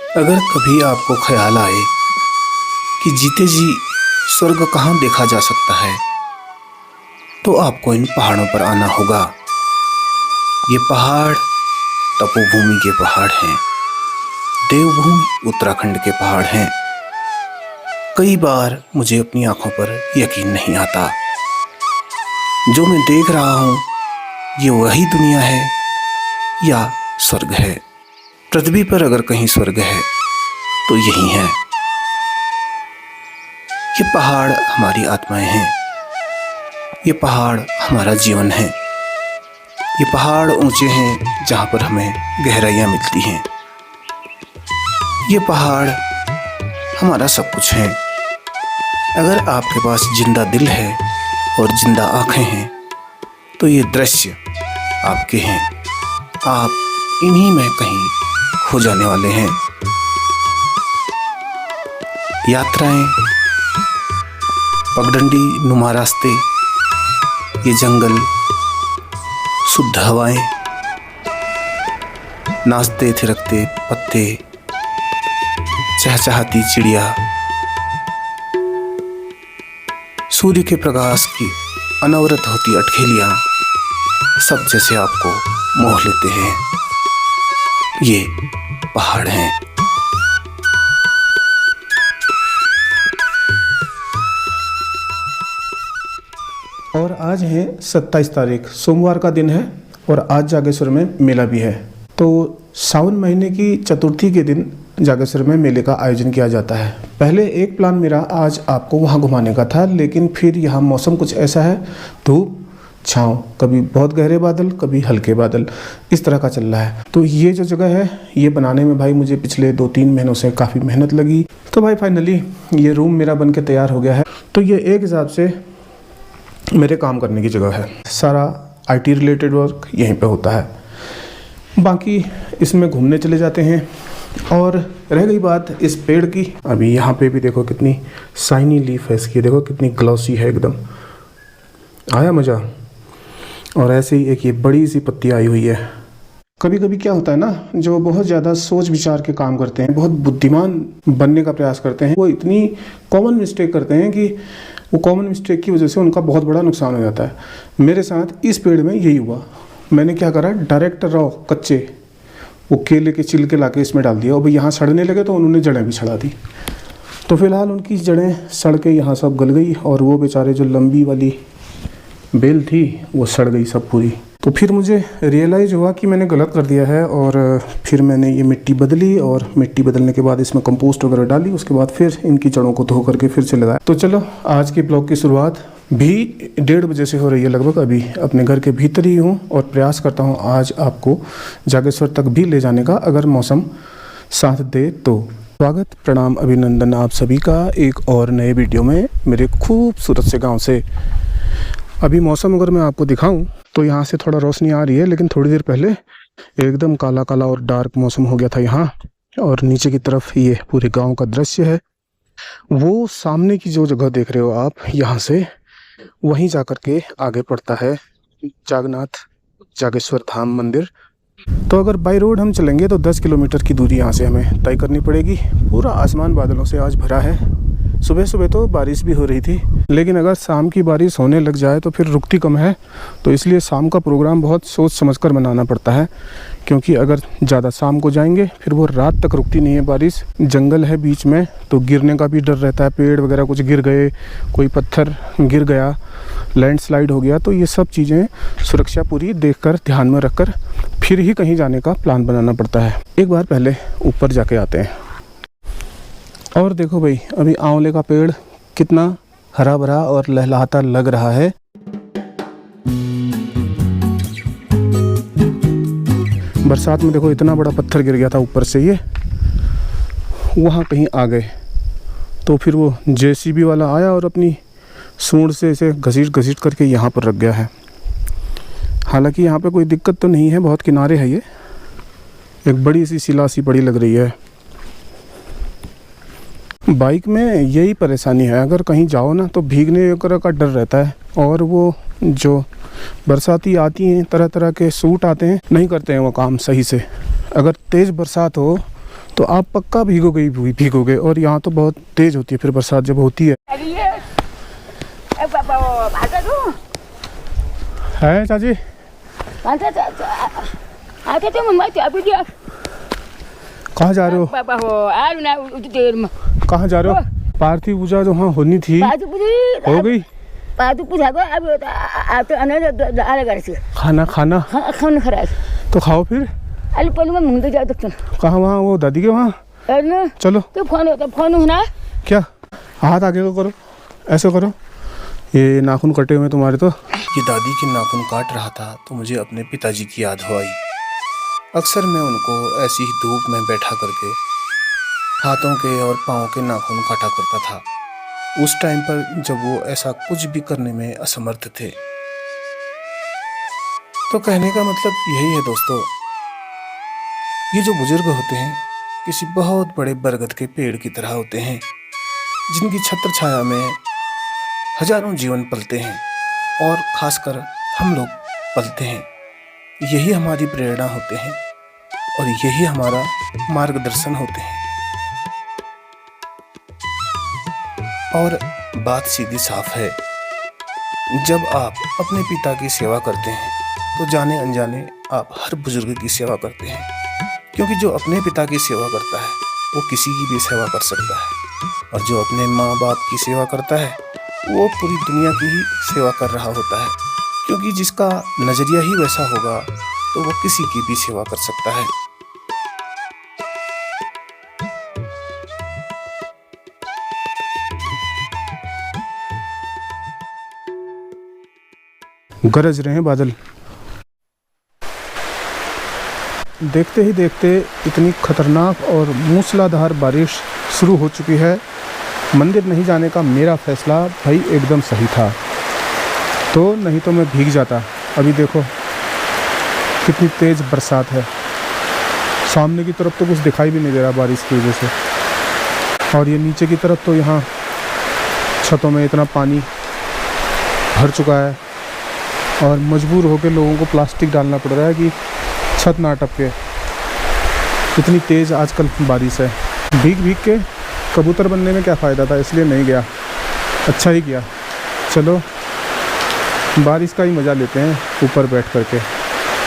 अगर कभी आपको ख्याल आए कि जीते जी स्वर्ग कहाँ देखा जा सकता है, तो आपको इन पहाड़ों पर आना होगा। ये पहाड़ तपोभूमि के पहाड़ हैं, देवभूमि उत्तराखंड के पहाड़ हैं। कई बार मुझे अपनी आंखों पर यकीन नहीं आता। जो मैं देख रहा हूँ, ये वही दुनिया है या स्वर्ग है। पृथ्वी पर अगर कहीं स्वर्ग है तो यही है। ये पहाड़ हमारी आत्माएं हैं, ये पहाड़ हमारा जीवन है। ये पहाड़ ऊंचे हैं जहाँ पर हमें गहराइयाँ मिलती हैं। ये पहाड़ हमारा सब कुछ है। अगर आपके पास जिंदा दिल है और जिंदा आँखें हैं तो ये दृश्य आपके हैं। आप इन्हीं में कहीं खो जाने वाले हैं। यात्राएं, पगडंडी नुमा रास्ते, ये जंगल, शुद्ध हवाएं, नाचते थिरकते पत्ते, चहचहाती चिड़िया, सूर्य के प्रकाश की अनवरत होती अटखेलियां, सब जैसे आपको मोह लेते हैं। ये पहाड़ हैं। और आज है 27 तारीख, सोमवार का दिन है और आज जागेश्वर में मेला भी है। तो सावन महीने की चतुर्थी के दिन जागेश्वर में मेले का आयोजन किया जाता है। पहले एक प्लान मेरा आज आपको वहाँ घुमाने का था, लेकिन फिर यहाँ मौसम कुछ ऐसा है, धूप छाँव, कभी बहुत गहरे बादल, कभी हल्के बादल, इस तरह का चल रहा है। तो ये जो जगह है, ये बनाने में भाई मुझे पिछले 2-3 महीनों से काफ़ी मेहनत लगी। तो भाई फाइनली ये रूम मेरा बन के तैयार हो गया है। तो ये एक हिसाब से मेरे काम करने की जगह है। सारा IT रिलेटेड वर्क यहीं पे होता है। बाकी इसमें घूमने चले जाते हैं। और रह गई बात इस पेड़ की, अभी यहाँ पे भी देखो कितनी शाइनी लीफ है इसकी, देखो कितनी ग्लॉसी है एकदम। आया मज़ा। और ऐसे ही एक ये बड़ी सी पत्ती आई हुई है। कभी कभी क्या होता है ना, जो बहुत ज़्यादा सोच विचार के काम करते हैं, बहुत बुद्धिमान बनने का प्रयास करते हैं, वो इतनी कॉमन मिस्टेक करते हैं कि वो कॉमन मिस्टेक की वजह से उनका बहुत बड़ा नुकसान हो जाता है। मेरे साथ इस पेड़ में यही हुआ। मैंने क्या करा, डायरेक्ट रॉ कच्चे वो केले के छिलके ला के इसमें डाल दिया और भाई यहाँ सड़ने लगे तो उन्होंने जड़ें भी सड़ा दी। तो फिलहाल उनकी जड़ें सड़ के यहाँ सब गल गई और वो बेचारे जो लंबी वाली बेल थी वो सड़ गई सब पूरी। तो फिर मुझे रियलाइज़ हुआ कि मैंने गलत कर दिया है और फिर मैंने ये मिट्टी बदली और मिट्टी बदलने के बाद इसमें कंपोस्ट वगैरह डाली। उसके बाद फिर इनकी जड़ों को धो करके फिर से लगाया। तो चलो आज के ब्लॉग की शुरुआत भी 1:30 बजे से हो रही है लगभग। अभी अपने घर के भीतर ही हूँ और प्रयास करता हूँ आज आपको जागेश्वर तक भी ले जाने का, अगर मौसम साथ दे तो। स्वागत, प्रणाम, अभिनंदन आप सभी का एक और नए वीडियो में मेरे खूबसूरत से गाँव से। अभी मौसम अगर मैं आपको दिखाऊं तो यहाँ से थोड़ा रोशनी आ रही है, लेकिन थोड़ी देर पहले एकदम काला काला और डार्क मौसम हो गया था यहाँ। और नीचे की तरफ ये पूरे गांव का दृश्य है। वो सामने की जो जगह देख रहे हो आप, यहाँ से वहीं जाकर के आगे पड़ता है जागनाथ जागेश्वर धाम मंदिर। तो अगर बाई रोड हम चलेंगे तो 10 किलोमीटर की दूरी यहाँ से हमें तय करनी पड़ेगी। पूरा आसमान बादलों से आज भरा है। सुबह सुबह तो बारिश भी हो रही थी, लेकिन अगर शाम की बारिश होने लग जाए तो फिर रुकती कम है। तो इसलिए शाम का प्रोग्राम बहुत सोच समझकर बनाना पड़ता है, क्योंकि अगर ज़्यादा शाम को जाएंगे फिर वो रात तक रुकती नहीं है बारिश। जंगल है बीच में तो गिरने का भी डर रहता है। पेड़ वगैरह कुछ गिर गए, कोई पत्थर गिर गया, लैंडस्लाइड हो गया, तो ये सब चीज़ें सुरक्षा पूरी देखकर ध्यान में रखकर फिर ही कहीं जाने का प्लान बनाना पड़ता है। एक बार पहले ऊपर जाके आते हैं। और देखो भाई, अभी आंवले का पेड़ कितना हरा भरा और लहलहाता लग रहा है। बरसात में देखो इतना बड़ा पत्थर गिर गया था ऊपर से, ये वहाँ कहीं आ गए। तो फिर वो JCB वाला आया और अपनी सूंड से इसे घसीट घसीट करके यहाँ पर रख गया है। हालांकि यहाँ पे कोई दिक्कत तो नहीं है, बहुत किनारे है ये। एक बड़ी सी शिला सी बड़ी लग रही है। बाइक में यही परेशानी है, अगर कहीं जाओ ना तो भीगने वगैरह का डर रहता है। और वो जो बरसाती आती हैं, तरह तरह के सूट आते हैं, नहीं करते हैं वो काम सही से। अगर तेज़ बरसात हो तो आप पक्का भीगोगे और यहाँ तो बहुत तेज होती है फिर बरसात जब होती है। है चाची कहाँ जा रहे हो? कहाँ जा रहे हो? पार्थिव पूजा जो वहाँ होनी थी हो गई? खाना खाना तो खाओ फिर। कहाँ वहाँ वो दादी के वहाँ? चलो क्या हाथ आगे को करो, ऐसे करो। ये नाखून कटे हुए तुम्हारे तो। ये दादी के नाखून काट रहा था तो मुझे अपने पिताजी की याद हो आई। अक्सर मैं उनको ऐसी ही धूप में बैठा करके हाथों के और पाँव के नाखून काटा करता था, उस टाइम पर जब वो ऐसा कुछ भी करने में असमर्थ थे। तो कहने का मतलब यही है दोस्तों, ये जो बुजुर्ग होते हैं किसी बहुत बड़े बरगद के पेड़ की तरह होते हैं, जिनकी छत्र छाया में हजारों जीवन पलते हैं और खासकर हम लोग पलते हैं। यही हमारी प्रेरणा होते हैं और यही हमारा मार्गदर्शन होते हैं। और बात सीधी साफ है, जब आप अपने पिता की सेवा करते हैं तो जाने अनजाने आप हर बुजुर्ग की सेवा करते हैं, क्योंकि जो अपने पिता की सेवा करता है वो किसी की भी सेवा कर सकता है, और जो अपने माँ बाप की सेवा करता है वो पूरी दुनिया की ही सेवा कर रहा होता है, क्योंकि जिसका नज़रिया ही वैसा होगा तो वो किसी की भी सेवा कर सकता है। गरज रहे हैं बादल। देखते ही देखते इतनी खतरनाक और मूसलाधार बारिश शुरू हो चुकी है। मंदिर नहीं जाने का मेरा फैसला भाई एकदम सही था, तो नहीं तो मैं भीग जाता। अभी देखो कितनी तेज़ बरसात है, सामने की तरफ तो कुछ दिखाई भी नहीं दे रहा बारिश की वजह से, और ये नीचे की तरफ तो यहाँ छतों में इतना पानी भर चुका है और मजबूर होकर लोगों को प्लास्टिक डालना पड़ रहा है कि छत ना टपके। इतनी तेज़ आजकल बारिश है। भीग भीग के कबूतर बनने में क्या फ़ायदा था, इसलिए नहीं गया। अच्छा ही किया। चलो बारिश का ही मज़ा लेते हैं ऊपर बैठ करके।